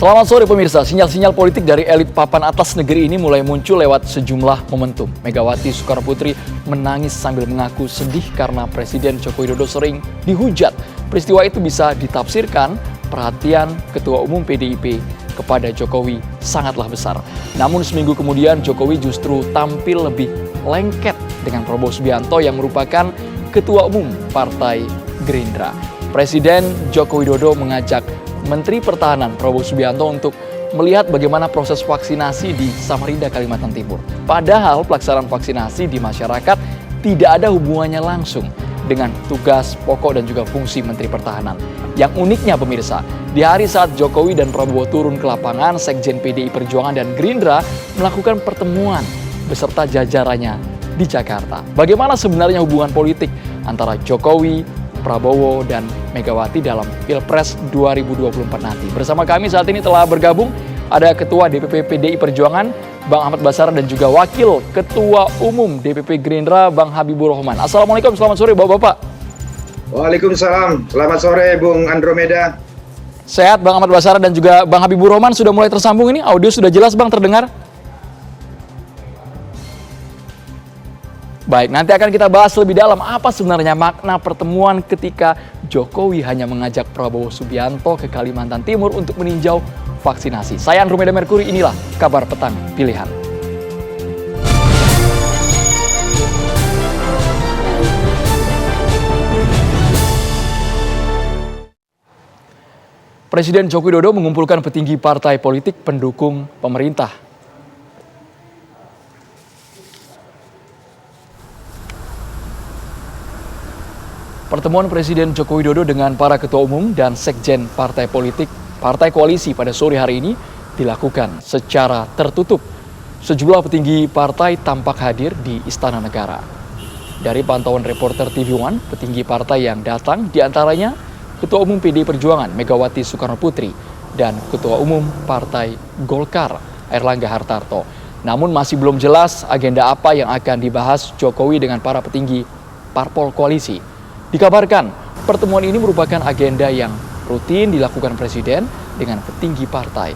Selamat sore pemirsa, sinyal-sinyal politik dari elit papan atas negeri ini mulai muncul lewat sejumlah momentum. Megawati Soekarnoputri menangis sambil mengaku sedih karena Presiden Joko Widodo sering dihujat. Peristiwa itu bisa ditafsirkan perhatian Ketua Umum PDIP kepada Jokowi sangatlah besar. Namun seminggu kemudian Jokowi justru tampil lebih lengket dengan Prabowo Subianto yang merupakan Ketua Umum Partai Gerindra. Presiden Joko Widodo mengajak Menteri Pertahanan Prabowo Subianto untuk melihat bagaimana proses vaksinasi di Samarinda, Kalimantan Timur. Padahal pelaksanaan vaksinasi di masyarakat tidak ada hubungannya langsung dengan tugas pokok dan juga fungsi Menteri Pertahanan. Yang uniknya pemirsa, di hari saat Jokowi dan Prabowo turun ke lapangan, Sekjen PDI Perjuangan dan Gerindra melakukan pertemuan beserta jajarannya di Jakarta. Bagaimana sebenarnya hubungan politik antara Jokowi, Prabowo dan Megawati dalam Pilpres 2024 nanti. Bersama kami saat ini telah bergabung ada Ketua DPP PDI Perjuangan Bang Ahmad Basara dan juga Wakil Ketua Umum DPP Gerindra Bang Habibur Rahman. Assalamualaikum, selamat sore Bapak-Bapak. Waalaikumsalam, selamat sore Bung Andromeda. Sehat Bang Ahmad Basara dan juga Bang Habibur Rahman, sudah mulai tersambung ini? Audio sudah jelas Bang, terdengar? Baik, nanti akan kita bahas lebih dalam apa sebenarnya makna pertemuan ketika Jokowi hanya mengajak Prabowo Subianto ke Kalimantan Timur untuk meninjau vaksinasi. Saya Andromeda Merkuri, inilah Kabar Petang Pilihan. Presiden Joko Widodo mengumpulkan petinggi partai politik pendukung pemerintah. Pertemuan Presiden Joko Widodo dengan para ketua umum dan sekjen partai politik, partai koalisi pada sore hari ini dilakukan secara tertutup. Sejumlah petinggi partai tampak hadir di Istana Negara. Dari pantauan reporter TV One, petinggi partai yang datang diantaranya Ketua Umum PDI Perjuangan Megawati Soekarnoputri dan Ketua Umum Partai Golkar Airlangga Hartarto. Namun masih belum jelas agenda apa yang akan dibahas Jokowi dengan para petinggi parpol koalisi. Dikabarkan, pertemuan ini merupakan agenda yang rutin dilakukan Presiden dengan petinggi partai.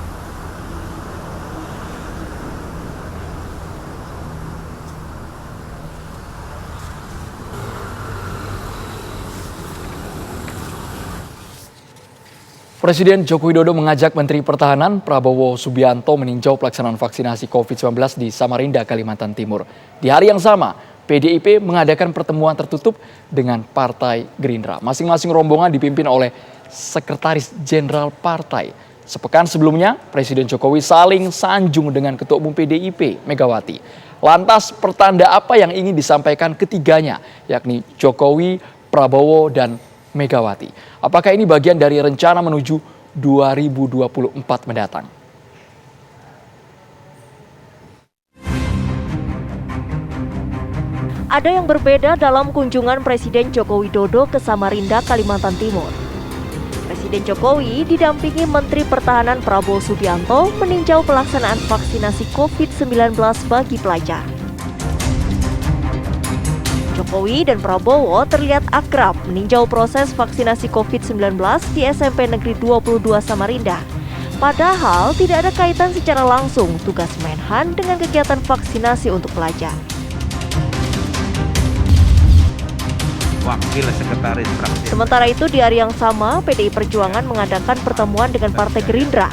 Presiden Joko Widodo mengajak Menteri Pertahanan Prabowo Subianto meninjau pelaksanaan vaksinasi COVID-19 di Samarinda, Kalimantan Timur. Di hari yang sama, PDIP mengadakan pertemuan tertutup dengan Partai Gerindra. Masing-masing rombongan dipimpin oleh Sekretaris Jenderal Partai. Sepekan sebelumnya, Presiden Jokowi saling sanjung dengan Ketua Umum PDIP, Megawati. Lantas, pertanda apa yang ingin disampaikan ketiganya, yakni Jokowi, Prabowo, dan Megawati? Apakah ini bagian dari rencana menuju 2024 mendatang? Ada yang berbeda dalam kunjungan Presiden Joko Widodo ke Samarinda, Kalimantan Timur. Presiden Jokowi didampingi Menteri Pertahanan Prabowo Subianto meninjau pelaksanaan vaksinasi COVID-19 bagi pelajar. Jokowi dan Prabowo terlihat akrab meninjau proses vaksinasi COVID-19 di SMP Negeri 22 Samarinda. Padahal tidak ada kaitan secara langsung tugas Menhan dengan kegiatan vaksinasi untuk pelajar. Wakil Sekretaris Fraksi. Sementara itu di hari yang sama, PDI Perjuangan mengadakan pertemuan dengan Partai Gerindra.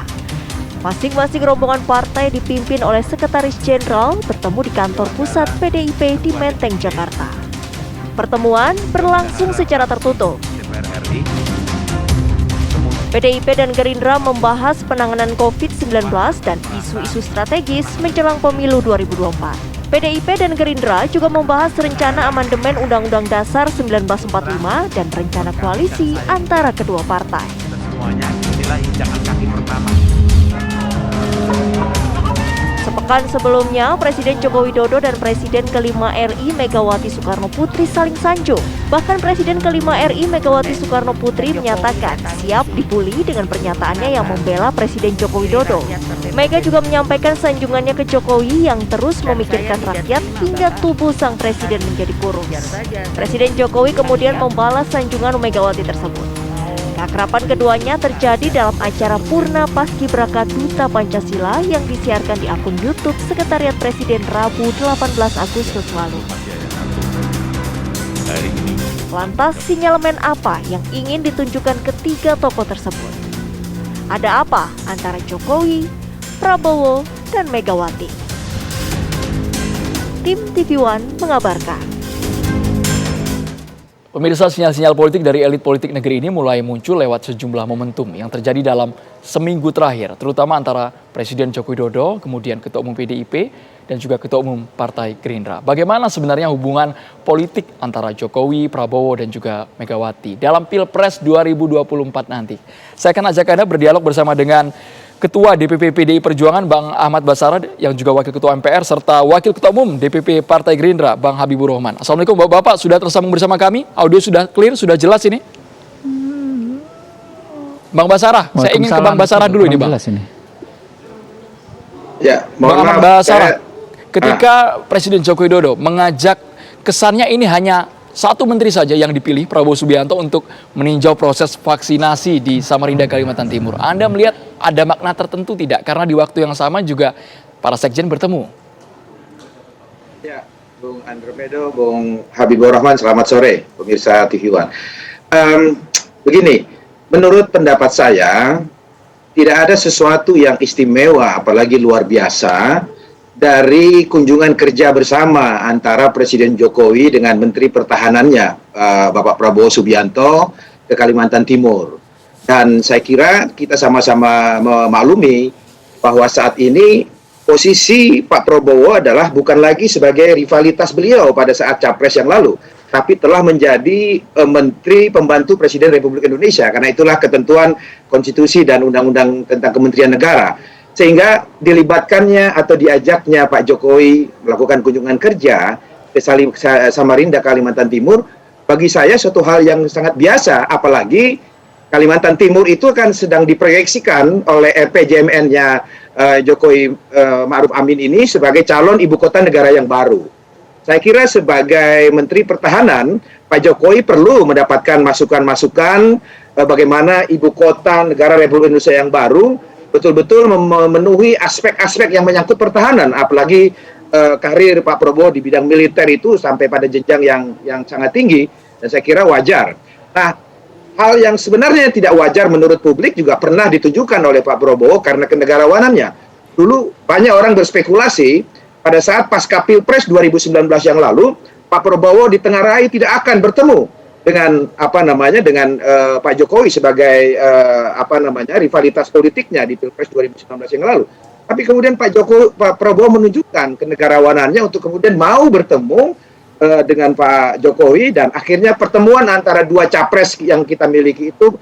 Masing-masing rombongan partai dipimpin oleh Sekretaris Jenderal bertemu di kantor pusat PDIP di Menteng, Jakarta. Pertemuan berlangsung secara tertutup. PDIP dan Gerindra membahas penanganan COVID-19 dan isu-isu strategis menjelang pemilu 2024. PDIP dan Gerindra juga membahas rencana amandemen Undang-Undang Dasar 1945 dan rencana koalisi antara kedua partai. Semuanya inilah injakan kaki pertama. Sepekan sebelumnya, Presiden Joko Widodo dan Presiden kelima RI Megawati Soekarnoputri saling sanjung. Bahkan Presiden kelima RI Megawati Soekarnoputri menyatakan siap dibully dengan pernyataannya yang membela Presiden Joko Widodo. Mega juga menyampaikan sanjungannya ke Jokowi yang terus memikirkan rakyat hingga tubuh sang presiden menjadi kurus. Presiden Jokowi kemudian membalas sanjungan Megawati tersebut. Keakraban keduanya terjadi dalam acara Purna Paskibraka Duta Pancasila yang disiarkan di akun YouTube Sekretariat Presiden Rabu 18 Agustus lalu. Lantas sinyalemen apa yang ingin ditunjukkan ketiga tokoh tersebut? Ada apa antara Jokowi, Prabowo, dan Megawati? Tim TV One mengabarkan. Pemirsa, sinyal-sinyal politik dari elit politik negeri ini mulai muncul lewat sejumlah momentum yang terjadi dalam seminggu terakhir, terutama antara Presiden Joko Widodo, kemudian Ketua Umum PDIP, dan juga Ketua Umum Partai Gerindra. Bagaimana sebenarnya hubungan politik antara Jokowi, Prabowo, dan juga Megawati dalam Pilpres 2024 nanti? Saya akan ajak Anda berdialog bersama dengan Ketua DPP PDI Perjuangan Bang Ahmad Basara yang juga Wakil Ketua MPR serta Wakil Ketua Umum DPP Partai Gerindra Bang Habibur Rahman. Assalamualaikum Bapak-Bapak, sudah tersambung bersama kami? Audio sudah clear, sudah jelas ini? Bang Basara, saya ingin ke Bang Basara dulu ini Bang. Ya, Bang Ahmad Basara, ketika Presiden Joko Widodo mengajak, kesannya ini hanya satu menteri saja yang dipilih, Prabowo Subianto, untuk meninjau proses vaksinasi di Samarinda, Kalimantan Timur. Anda melihat ada makna tertentu tidak? Karena di waktu yang sama juga para sekjen bertemu. Ya, Bung Andromedo, Bung Habibur Rahman, selamat sore, pemirsa TV One. Begini, menurut pendapat saya, tidak ada sesuatu yang istimewa, apalagi luar biasa, dari kunjungan kerja bersama antara Presiden Jokowi dengan Menteri Pertahanannya, Bapak Prabowo Subianto, ke Kalimantan Timur. Dan saya kira kita sama-sama memaklumi bahwa saat ini posisi Pak Prabowo adalah bukan lagi sebagai rivalitas beliau pada saat Capres yang lalu, tapi telah menjadi Menteri Pembantu Presiden Republik Indonesia, karena itulah ketentuan konstitusi dan undang-undang tentang Kementerian Negara. Sehingga dilibatkannya atau diajaknya Pak Jokowi melakukan kunjungan kerja ke Samarinda, Kalimantan Timur, bagi saya suatu hal yang sangat biasa, apalagi Kalimantan Timur itu kan sedang diproyeksikan oleh RPJMN-nya Jokowi Ma'ruf Amin ini sebagai calon ibu kota negara yang baru. Saya kira sebagai Menteri Pertahanan, Pak Jokowi perlu mendapatkan masukan-masukan bagaimana ibu kota negara Republik Indonesia yang baru betul-betul memenuhi aspek-aspek yang menyangkut pertahanan, apalagi karir Pak Prabowo di bidang militer itu sampai pada jenjang yang sangat tinggi, dan saya kira wajar. Nah, hal yang sebenarnya tidak wajar menurut publik juga pernah ditunjukkan oleh Pak Prabowo karena kenegarawanannya. Dulu banyak orang berspekulasi pada saat pasca Pilpres 2019 yang lalu, Pak Prabowo ditengarai tidak akan bertemu dengan Pak Jokowi sebagai rivalitas politiknya di Pilpres 2019 yang lalu. Tapi kemudian Pak Prabowo menunjukkan kenegarawanannya untuk kemudian mau bertemu dengan Pak Jokowi, dan akhirnya pertemuan antara dua capres yang kita miliki itu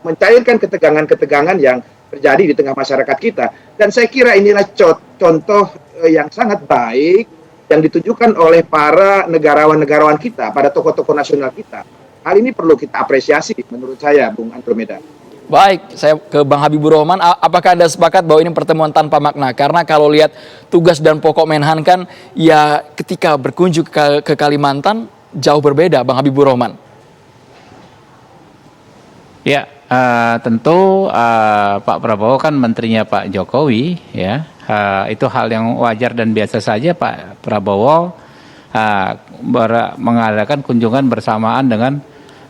mencairkan ketegangan-ketegangan yang terjadi di tengah masyarakat kita. Dan saya kira inilah contoh yang sangat baik yang ditunjukkan oleh para negarawan-negarawan kita, pada tokoh-tokoh nasional kita. Hal ini perlu kita apresiasi menurut saya, Bung Andromeda. Baik, saya ke Bang Habibur Rahman. Apakah Anda sepakat bahwa ini pertemuan tanpa makna? Karena kalau lihat tugas dan pokok Menhan kan ya ketika berkunjung ke Kalimantan jauh berbeda, Bang Habibur Rahman. Ya, tentu Pak Prabowo kan menterinya Pak Jokowi, ya. Itu hal yang wajar dan biasa saja Pak Prabowo mengadakan kunjungan bersamaan dengan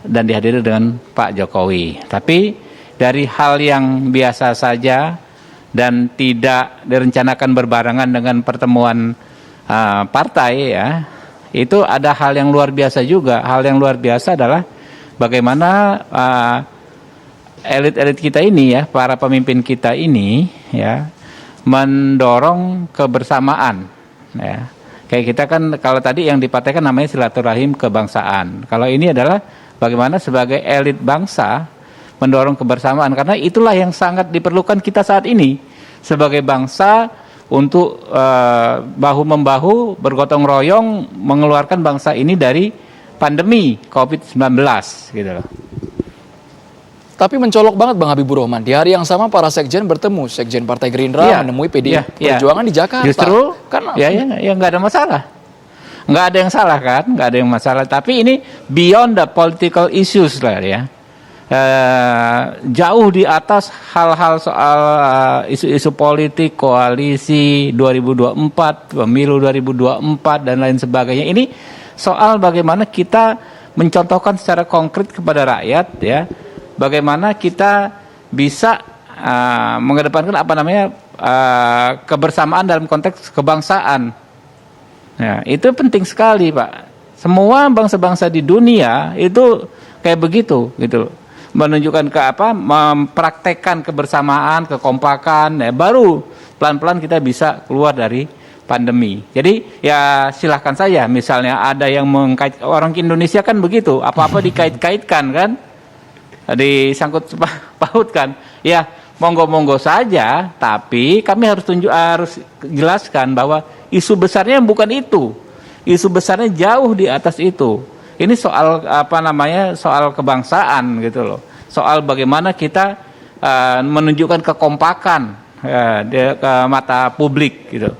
dan dihadiri dengan Pak Jokowi. Tapi dari hal yang biasa saja dan tidak direncanakan berbarengan dengan pertemuan partai, ya, itu ada hal yang luar biasa juga. Hal yang luar biasa adalah bagaimana elit-elit kita ini, ya, para pemimpin kita ini, ya, mendorong kebersamaan, ya. Kayak kita kan kalau tadi yang di partai kan namanya silaturahim kebangsaan. Kalau ini adalah bagaimana sebagai elit bangsa mendorong kebersamaan, karena itulah yang sangat diperlukan kita saat ini sebagai bangsa untuk bahu-membahu bergotong royong mengeluarkan bangsa ini dari pandemi COVID-19 gitu loh. Tapi mencolok banget Bang Habibur Rahman, di hari yang sama para sekjen bertemu, sekjen Partai Gerindra menemui PDI Perjuangan di Jakarta. Justru kan ya nggak ada masalah. Nggak ada yang salah kan, nggak ada yang masalah. Tapi ini beyond the political issues lah, ya. jauh di atas hal-hal soal isu-isu politik, koalisi 2024, pemilu 2024 dan lain sebagainya. Ini soal bagaimana kita mencontohkan secara konkret kepada rakyat, ya, bagaimana kita bisa mengedepankan kebersamaan dalam konteks kebangsaan. Ya, itu penting sekali, Pak. Semua bangsa-bangsa di dunia itu kayak begitu, gitu. Menunjukkan mempraktekkan kebersamaan, kekompakan, ya, baru pelan-pelan kita bisa keluar dari pandemi. Jadi ya silahkan saja, misalnya ada yang orang Indonesia kan begitu, apa-apa dikait-kaitkan kan, disangkut pautkan. Ya monggo-monggo saja, tapi kami harus jelaskan bahwa isu besarnya bukan itu. Isu besarnya jauh di atas itu. Ini soal soal kebangsaan gitu loh. Soal bagaimana kita menunjukkan kekompakan ke mata publik gitu.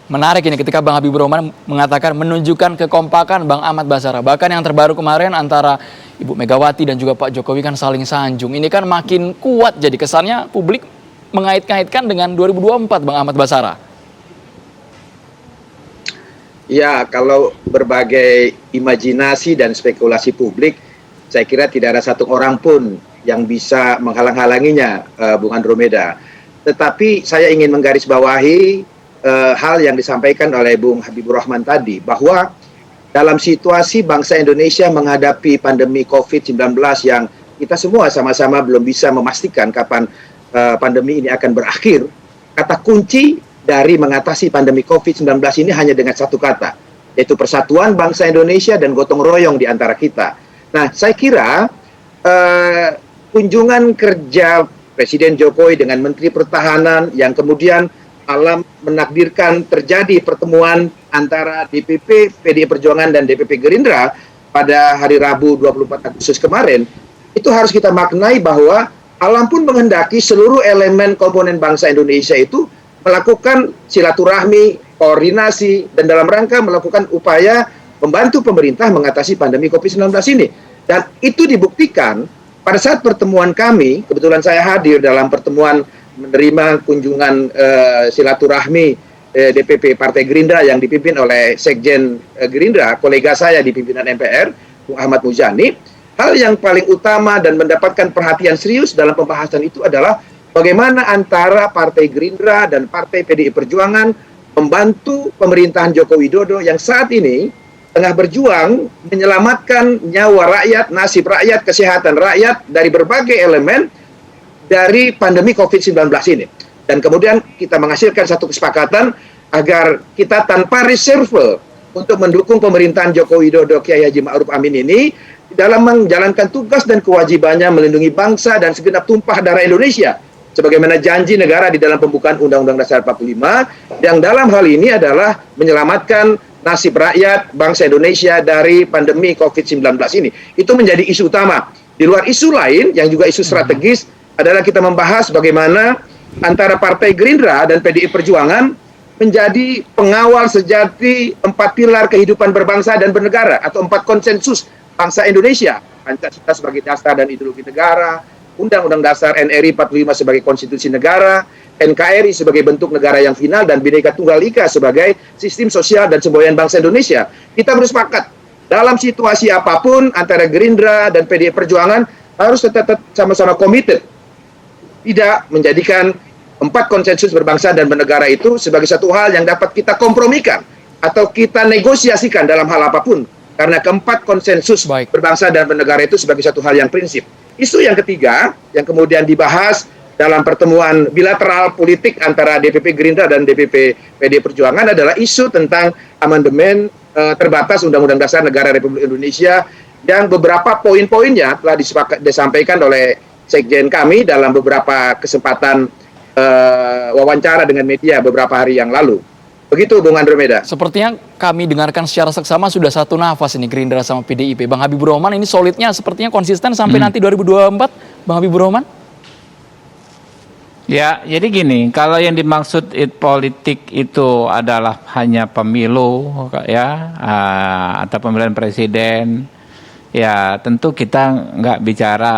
Menarik ini ketika Bang Habibur Rahman mengatakan menunjukkan kekompakan Bang Ahmad Basara. Bahkan yang terbaru kemarin antara Ibu Megawati dan juga Pak Jokowi kan saling sanjung. Ini kan makin kuat jadi kesannya publik mengait-ngaitkan dengan 2024 Bang Ahmad Basara. Ya, kalau berbagai imajinasi dan spekulasi publik, saya kira tidak ada satu orang pun yang bisa menghalang-halanginya, Bung Andromeda. Tetapi saya ingin menggarisbawahi hal yang disampaikan oleh Bung Habibur Rahman tadi, bahwa dalam situasi bangsa Indonesia menghadapi pandemi COVID-19 yang kita semua sama-sama belum bisa memastikan kapan pandemi ini akan berakhir, kata kunci dari mengatasi pandemi COVID-19 ini hanya dengan satu kata, yaitu persatuan bangsa Indonesia dan gotong royong di antara kita. Nah, saya kira kunjungan kerja Presiden Jokowi dengan Menteri Pertahanan yang kemudian malam menakdirkan terjadi pertemuan antara DPP PDI Perjuangan dan DPP Gerindra pada hari Rabu 24 Agustus kemarin, itu harus kita maknai bahwa alam pun menghendaki seluruh elemen komponen bangsa Indonesia itu melakukan silaturahmi, koordinasi, dan dalam rangka melakukan upaya membantu pemerintah mengatasi pandemi COVID-19 ini. Dan itu dibuktikan pada saat pertemuan kami, kebetulan saya hadir dalam pertemuan menerima kunjungan silaturahmi DPP Partai Gerindra yang dipimpin oleh Sekjen Gerindra, kolega saya di pimpinan MPR, Bung Ahmad Muzani. Hal yang paling utama dan mendapatkan perhatian serius dalam pembahasan itu adalah bagaimana antara Partai Gerindra dan Partai PDI Perjuangan membantu pemerintahan Joko Widodo yang saat ini tengah berjuang menyelamatkan nyawa rakyat, nasib rakyat, kesehatan rakyat dari berbagai elemen dari pandemi COVID-19 ini. Dan kemudian kita menghasilkan satu kesepakatan agar kita tanpa reserve untuk mendukung pemerintahan Joko Widodo Kiai Haji Ma'ruf Amin ini dalam menjalankan tugas dan kewajibannya melindungi bangsa dan segenap tumpah darah Indonesia sebagaimana janji negara di dalam pembukaan Undang-Undang Dasar 45, yang dalam hal ini adalah menyelamatkan nasib rakyat bangsa Indonesia dari pandemi COVID-19 ini. Itu menjadi isu utama. Di luar isu lain yang juga isu strategis adalah kita membahas bagaimana antara Partai Gerindra dan PDI Perjuangan menjadi pengawal sejati 4 pilar kehidupan berbangsa dan bernegara atau 4 konsensus bangsa Indonesia. Pancasila sebagai dasar dan ideologi negara, Undang-Undang Dasar NRI 45 sebagai konstitusi negara, NKRI sebagai bentuk negara yang final, dan Bhinneka Tunggal Ika sebagai sistem sosial dan semboyan bangsa Indonesia. Kita bersepakat dalam situasi apapun antara Gerindra dan PDI Perjuangan harus tetap sama-sama komited tidak menjadikan 4 konsensus berbangsa dan bernegara itu sebagai satu hal yang dapat kita kompromikan atau kita negosiasikan dalam hal apapun, karena keempat konsensus berbangsa dan bernegara itu sebagai satu hal yang prinsip. Isu yang ketiga yang kemudian dibahas dalam pertemuan bilateral politik antara DPP Gerindra dan DPP PDI Perjuangan adalah isu tentang amandemen terbatas Undang-Undang Dasar Negara Republik Indonesia yang beberapa poin-poinnya telah disampaikan oleh Sekjen kami dalam beberapa kesempatan wawancara dengan media beberapa hari yang lalu. Begitu Bung Andromeda. Sepertinya kami dengarkan secara seksama sudah satu nafas ini Gerindra sama PDIP. Bang Habibur Rahman ini solidnya sepertinya konsisten sampai nanti 2024, Bang Habibur Rahman? Ya, jadi gini, kalau yang dimaksud politik itu adalah hanya pemilu ya, atau pemilihan presiden, ya tentu kita nggak bicara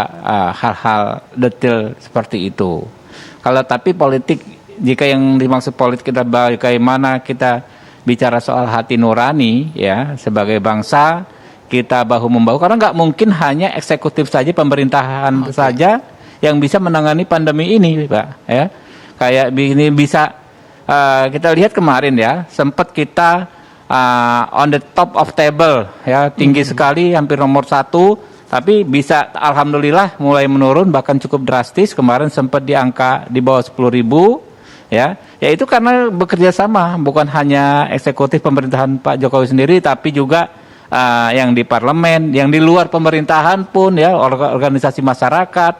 hal-hal detail seperti itu. Kalau tapi politik, jika yang dimaksud politik kita bagaimana kita bicara soal hati nurani ya sebagai bangsa, kita bahu-membahu, karena nggak mungkin hanya eksekutif saja, pemerintahan saja yang bisa menangani pandemi ini, Pak. Ya, kayak ini bisa kita lihat kemarin ya, sempat kita on the top of table ya, tinggi sekali, hampir nomor 1, tapi bisa alhamdulillah mulai menurun, bahkan cukup drastis. Kemarin sempat di angka di bawah 10.000 ya itu karena bekerja sama, bukan hanya eksekutif pemerintahan Pak Jokowi sendiri, tapi juga yang di parlemen, yang di luar pemerintahan pun ya, organisasi masyarakat,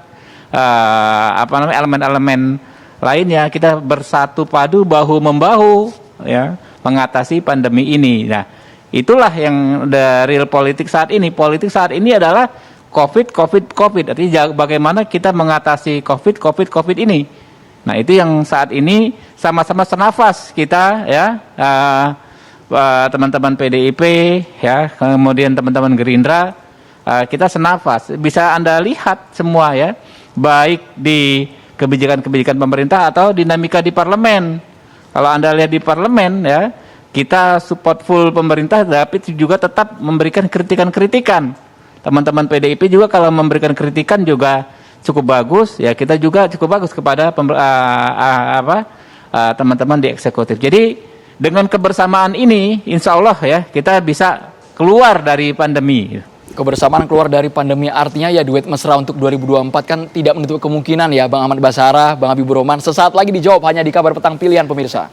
elemen-elemen lainnya, kita bersatu padu bahu membahu ya mengatasi pandemi ini. Nah, itulah yang dari politik saat ini. Politik saat ini adalah COVID. Artinya bagaimana kita mengatasi COVID ini. Nah, itu yang saat ini sama-sama senafas kita ya, teman-teman PDIP ya, kemudian teman-teman Gerindra, kita senafas. Bisa Anda lihat semua ya, baik di kebijakan-kebijakan pemerintah atau dinamika di parlemen. Kalau Anda lihat di parlemen ya, kita support full pemerintah, tapi juga tetap memberikan kritikan-kritikan. Teman-teman PDIP juga kalau memberikan kritikan juga cukup bagus ya, kita juga cukup bagus kepada teman-teman di eksekutif. Jadi dengan kebersamaan ini, insya Allah ya kita bisa keluar dari pandemi. Kebersamaan keluar dari pandemi artinya ya duet mesra untuk 2024 kan tidak menutup kemungkinan ya, Bang Ahmad Basarah, Bang Habibur Rahman. Sesaat lagi dijawab hanya di Kabar Petang Pilihan pemirsa.